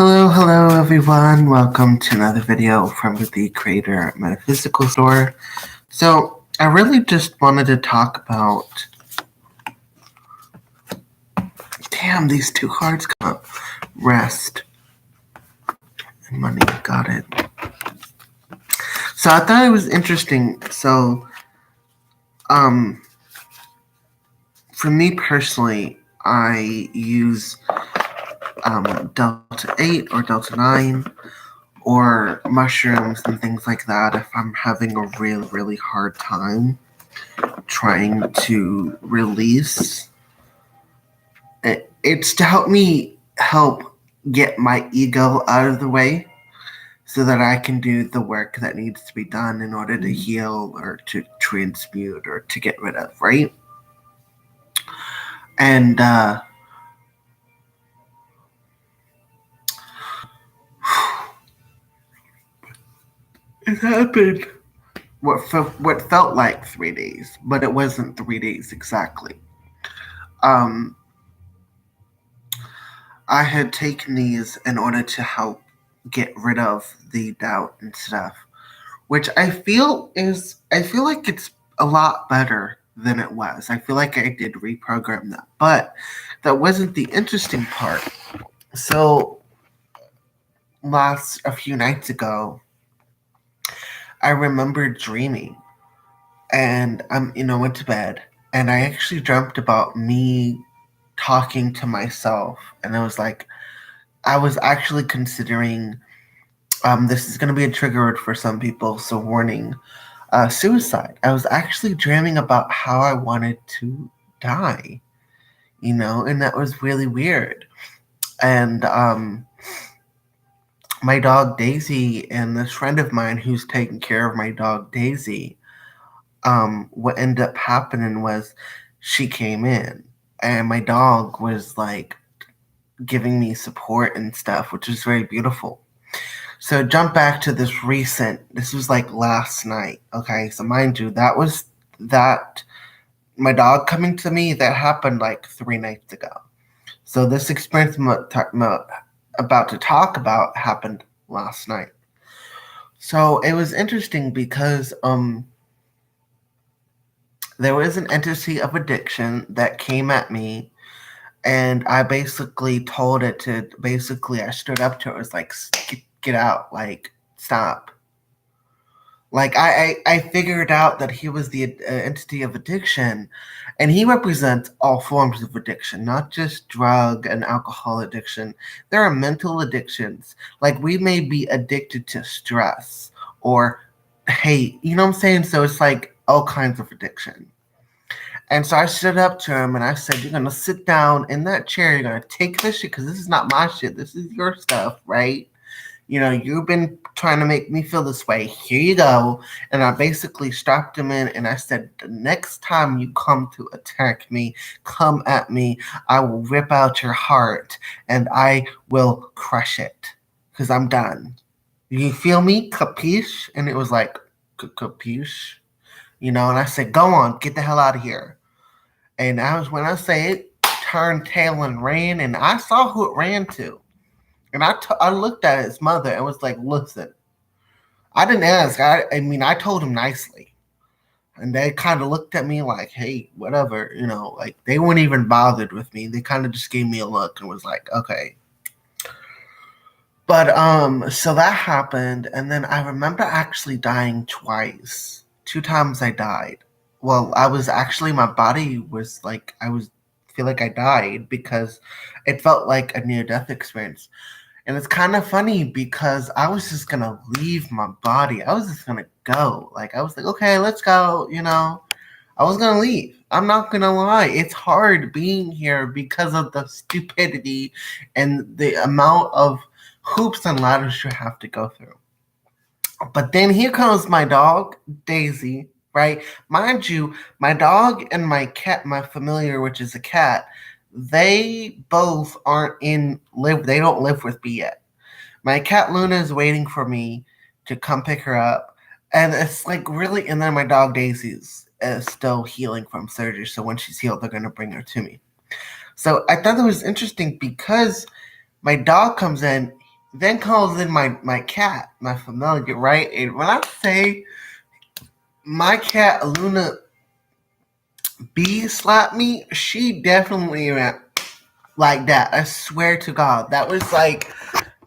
Hello everyone. Welcome to another video from the Creator Metaphysical Store. So, I really just wanted to talk about. Damn, these two cards come up. Rest and money. Got it. So, I thought it was interesting. So, for me personally, I use Delta 8 or Delta 9. Or mushrooms and things like that if I'm having a really hard time trying to release. It's to help get my ego out of the way so that I can do the work that needs to be done in order to heal or to transmute or to get rid of, right? And it happened what felt like 3 days, but it wasn't 3 days exactly. I had taken these in order to help get rid of the doubt and stuff, which I feel like it's a lot better than it was. I feel like I did reprogram that, but that wasn't the interesting part. So a few nights ago, I remember dreaming, and went to bed, and I actually dreamt about me talking to myself, and I was actually considering. This is going to be a trigger word for some people, so warning. Suicide. I was actually dreaming about how I wanted to die, and that was really weird. And my dog Daisy and this friend of mine who's taking care of my dog Daisy, what ended up happening was she came in, and my dog was like giving me support and stuff, which was very beautiful. So jump back to this was like last night. Okay, so mind you, that my dog coming to me, that happened like 3 nights ago. So this experience I'm about to talk about happened last night. So it was interesting because there was an entity of addiction that came at me, and I basically told it to I stood up to it. It was like, get out, like, stop. Like, I figured out that he was the entity of addiction, and he represents all forms of addiction, not just drug and alcohol addiction. There are mental addictions. Like, we may be addicted to stress or hate, you know what I'm saying? So it's like all kinds of addiction. And so I stood up to him and I said, you're going to sit down in that chair. You're going to take this shit because this is not my shit. This is your stuff, right? You've been trying to make me feel this way. Here you go. And I basically strapped him in and I said, the next time you come to attack me, come at me. I will rip out your heart and I will crush it because I'm done. You feel me? Capiche? And it was like, capiche? And I said, go on, get the hell out of here. And when I say it turned tail and ran, and I saw who it ran to. And I looked at his mother and was like, listen, I didn't ask. I told him nicely. And they kind of looked at me like, hey, whatever, like they weren't even bothered with me. They kind of just gave me a look and was like, okay. But so that happened, and then I remember actually dying twice. 2 times I died. Well, my body was like, feel like I died because it felt like a near-death experience. And it's kind of funny because I was just going to leave my body. I was just going to go. Like, I was like, okay, let's go, I was going to leave. I'm not going to lie. It's hard being here because of the stupidity and the amount of hoops and ladders you have to go through. But then here comes my dog, Daisy, right? Mind you, my dog and my cat, my familiar, which is a cat, they both they don't live with me yet. My cat Luna is waiting for me to come pick her up. And it's like really, and then my dog Daisy's still healing from surgery. So when she's healed, they're going to bring her to me. So I thought that was interesting because my dog comes in, then calls in my cat, my familiar, right? And when I say my cat Luna B slapped me, she definitely went like that. I swear to God, that was like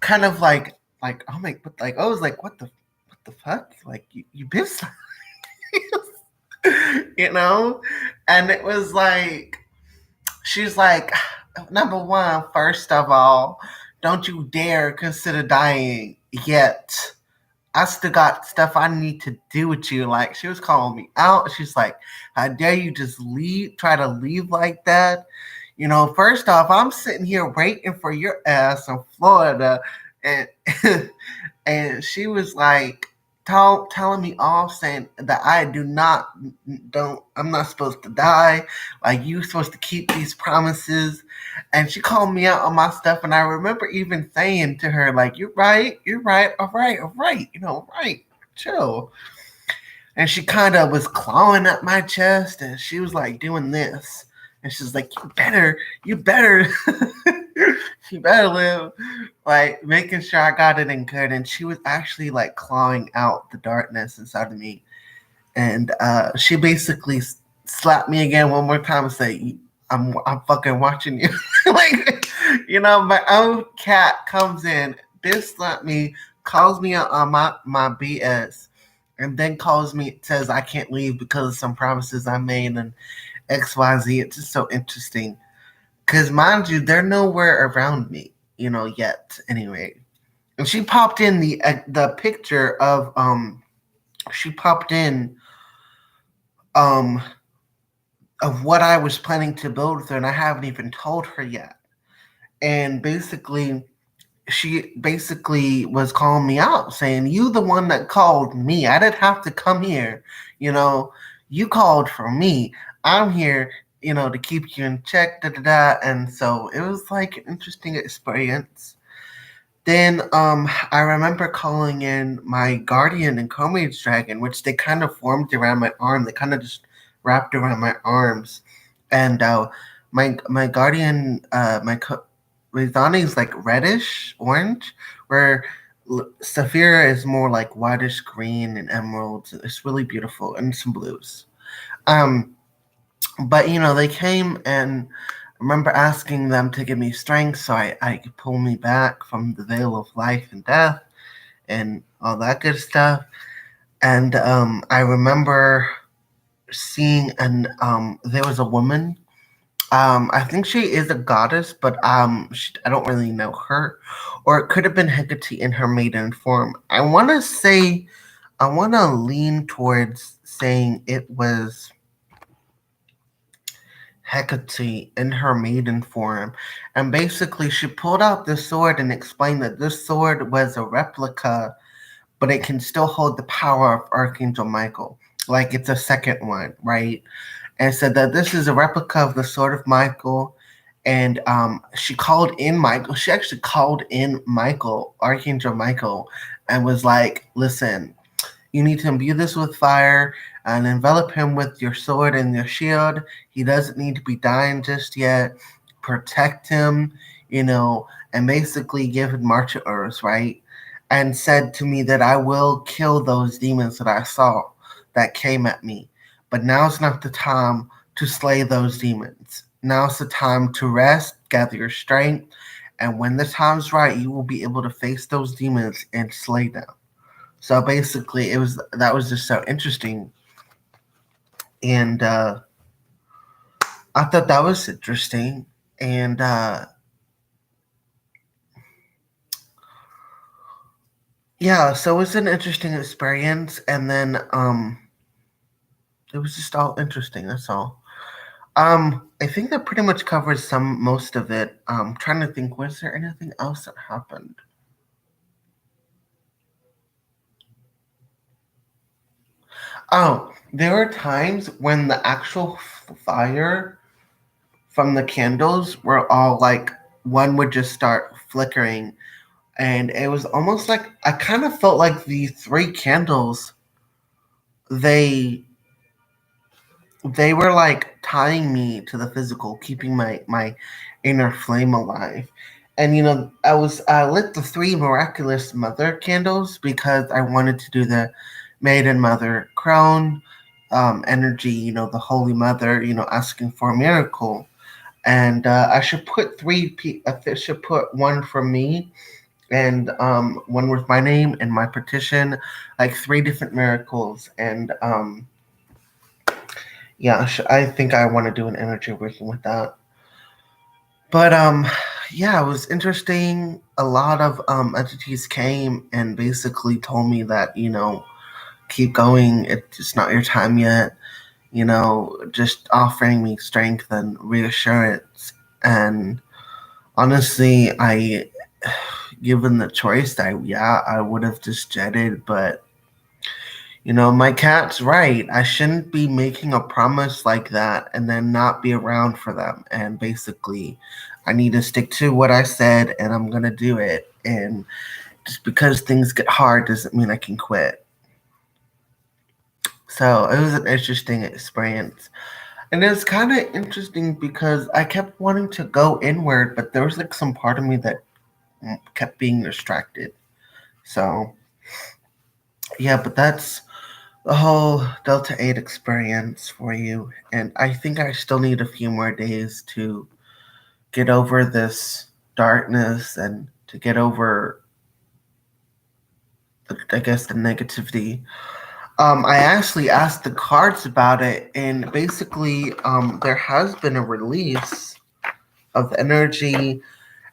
kind of like oh my, but like I was like, what the fuck? Like you bitch slapped me, you know? And it was like she's like, number one, first of all, don't you dare consider dying yet. I still got stuff I need to do with you. Like she was calling me out. She's like, how dare you just leave, try to leave like that? You know, first off, I'm sitting here waiting for your ass in Florida, and and she was like telling me off, saying that I do not don't I'm not supposed to die, like you supposed to keep these promises. And she called me out on my stuff, and I remember even saying to her like, you're right, all right, you know, right, chill. And she kind of was clawing at my chest, and she was like doing this, and she's like, you better you better live, like making sure I got it in good. And she was actually like clawing out the darkness inside of me. And she basically slapped me again one more time and say, I'm fucking watching you. Like, you know, my own cat comes in, bitch slap me, calls me out on my BS, and then calls me, says I can't leave because of some promises I made and XYZ. It's just so interesting. Because mind you, they're nowhere around me, you know, yet. Anyway, and she popped in the picture of she popped in um of what I was planning to build with her, and I haven't even told her yet. And basically, she basically was calling me out, saying, "You the one that called me. I didn't have to come here. You know, you called for me. I'm here, you know, to keep you in check." Da da da. And so it was like an interesting experience. Then I remember calling in my guardian and Comage dragon, which they kind of formed around my arm. They kind of just wrapped around my arms, and my guardian, Rizani is like reddish orange, where Saphira is more like whitish green and emeralds. It's really beautiful, and some blues. Um, but you know, they came, and I remember asking them to give me strength so I could pull me back from the veil of life and death and all that good stuff. And I remember seeing there was a woman. I think she is a goddess, but I don't really know her, or it could have been Hecate in her maiden form. I want to lean towards saying it was Hecate in her maiden form. And basically, she pulled out this sword and explained that this sword was a replica, but it can still hold the power of Archangel Michael. Like it's a second one, right? And said that this is a replica of the sword of Michael. And she called in Michael. She actually called in Michael, Archangel Michael, and was like, listen, you need to imbue this with fire and envelop him with your sword and your shield. He doesn't need to be dying just yet. Protect him, you know, and basically give him martial orders, right? And said to me that I will kill those demons that I saw that came at me. But now's not the time to slay those demons. Now's the time to rest, gather your strength, and when the time's right, you will be able to face those demons and slay them. So basically, it was that was just so interesting, and I thought that was interesting, and yeah, so it was an interesting experience, and then it was just all interesting. That's all. I think that pretty much covers most of it. Trying to think, was there anything else that happened? Oh, there were times when the actual fire from the candles were all like one would just start flickering, and it was almost like I kind of felt like the three candles they they were like tying me to the physical, keeping my inner flame alive. And I lit the three miraculous mother candles because I wanted to do the maiden mother crone energy, the holy mother, asking for a miracle. And I should put I should put one for me and one with my name and my petition, like three different miracles. And yeah, I think I want to do an energy working with that. But yeah, it was interesting. A lot of entities came and basically told me that keep going. It's not your time yet. Just offering me strength and reassurance. And honestly, given the choice, I would have just jetted. But my cat's right. I shouldn't be making a promise like that and then not be around for them. And basically, I need to stick to what I said and I'm going to do it. And just because things get hard doesn't mean I can quit. So it was an interesting experience. And it was kind of interesting because I kept wanting to go inward, but there was like some part of me that kept being distracted. So, yeah, but that's the whole Delta 8 experience for you. And I think I still need a few more days to get over this darkness and to get over, I guess, the negativity. I actually asked the cards about it, and basically, there has been a release of energy,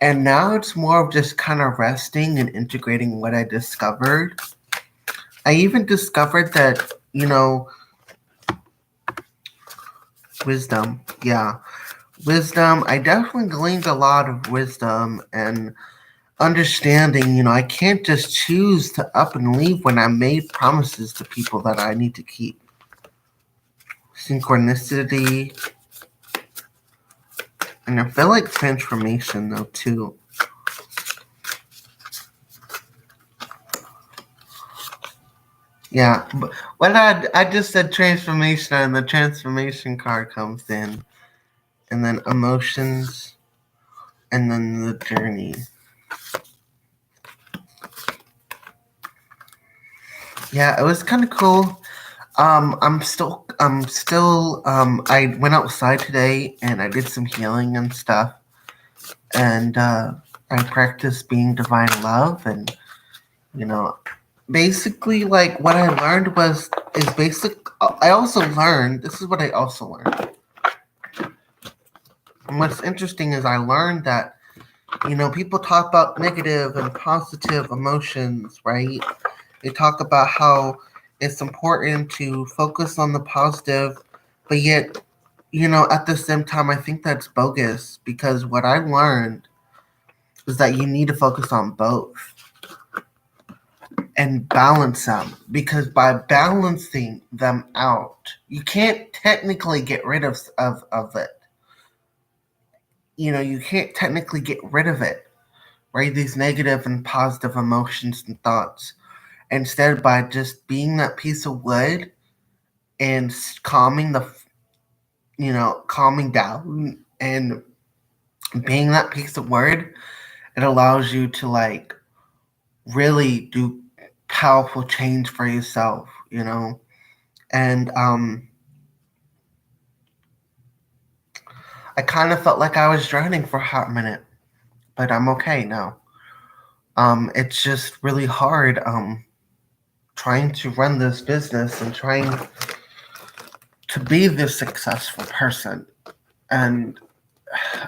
and now it's more of just kind of resting and integrating what I discovered. I even discovered that, wisdom. Yeah, wisdom. I definitely gleaned a lot of wisdom and understanding. I can't just choose to up and leave when I made promises to people that I need to keep. Synchronicity. And I feel like transformation, though, too. Yeah, but when I just said transformation, and the transformation card comes in, and then emotions, and then the journey. Yeah, it was kind of cool. I went outside today and I did some healing and stuff, and I practiced being divine love, and you know, basically, like what I learned is basic. I also learned this is what I also learned. And what's interesting is I learned that people talk about negative and positive emotions, right? They talk about how it's important to focus on the positive, but yet, at the same time, I think that's bogus because what I learned is that you need to focus on both and balance them because by balancing them out, you can't technically get rid of it. You can't technically get rid of it, right? These negative and positive emotions and thoughts. Instead, by just being that piece of wood and calming down and being that piece of wood, it allows you to like really do powerful change for yourself, And I kind of felt like I was drowning for a hot minute, but I'm okay now. It's just really hard trying to run this business and trying to be this successful person. And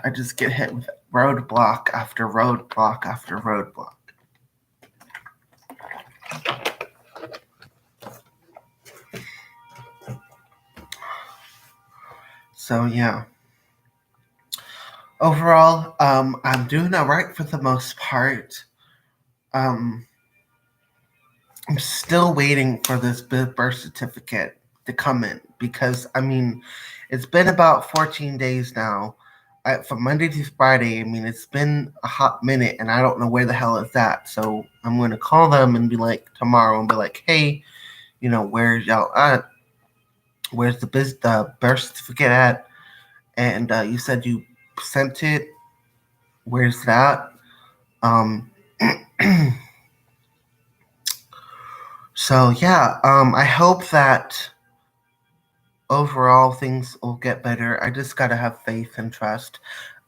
I just get hit with roadblock after roadblock after roadblock. So yeah. Overall, I'm doing all right for the most part. Um, I'm still waiting for this birth certificate to come in because it's been about 14 days now. From Monday to Friday, it's been a hot minute, and I don't know where the hell it's at. So I'm going to call them and be like tomorrow and be like, hey, where's y'all at? Where's the birth certificate at? And you said you sent it. Where's that? Um, so yeah, I hope that overall things will get better. I just gotta have faith and trust.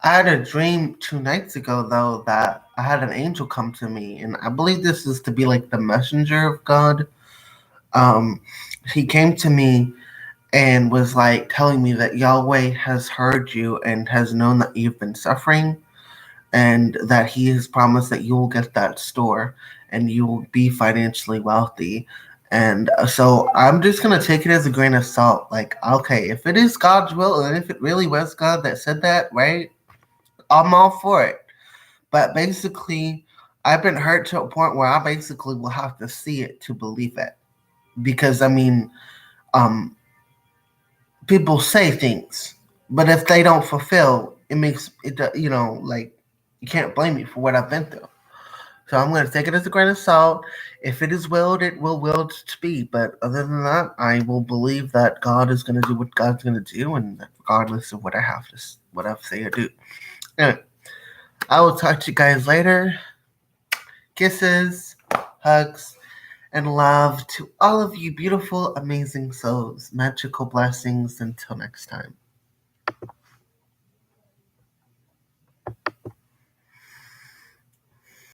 I had a dream 2 nights ago though that I had an angel come to me, and I believe this is to be like the messenger of God. Um, he came to me and was like telling me that Yahweh has heard you and has known that you've been suffering, and that he has promised that you will get that store and you will be financially wealthy. And so I'm just going to take it as a grain of salt. Like, okay, if it is God's will and if it really was God that said that, right? I'm all for it. But basically, I've been hurt to a point where I basically will have to see it to believe it. Because, I mean, um, people say things, but if they don't fulfill, it makes it, like, you can't blame me for what I've been through. So I'm going to take it as a grain of salt. If it is willed, it will willed to be. But other than that, I will believe that God is going to do what God's going to do, and regardless of what I have to, what I say or do. Anyway, I will talk to you guys later. Kisses, hugs, and love to all of you beautiful, amazing souls. Magical blessings. Until next time.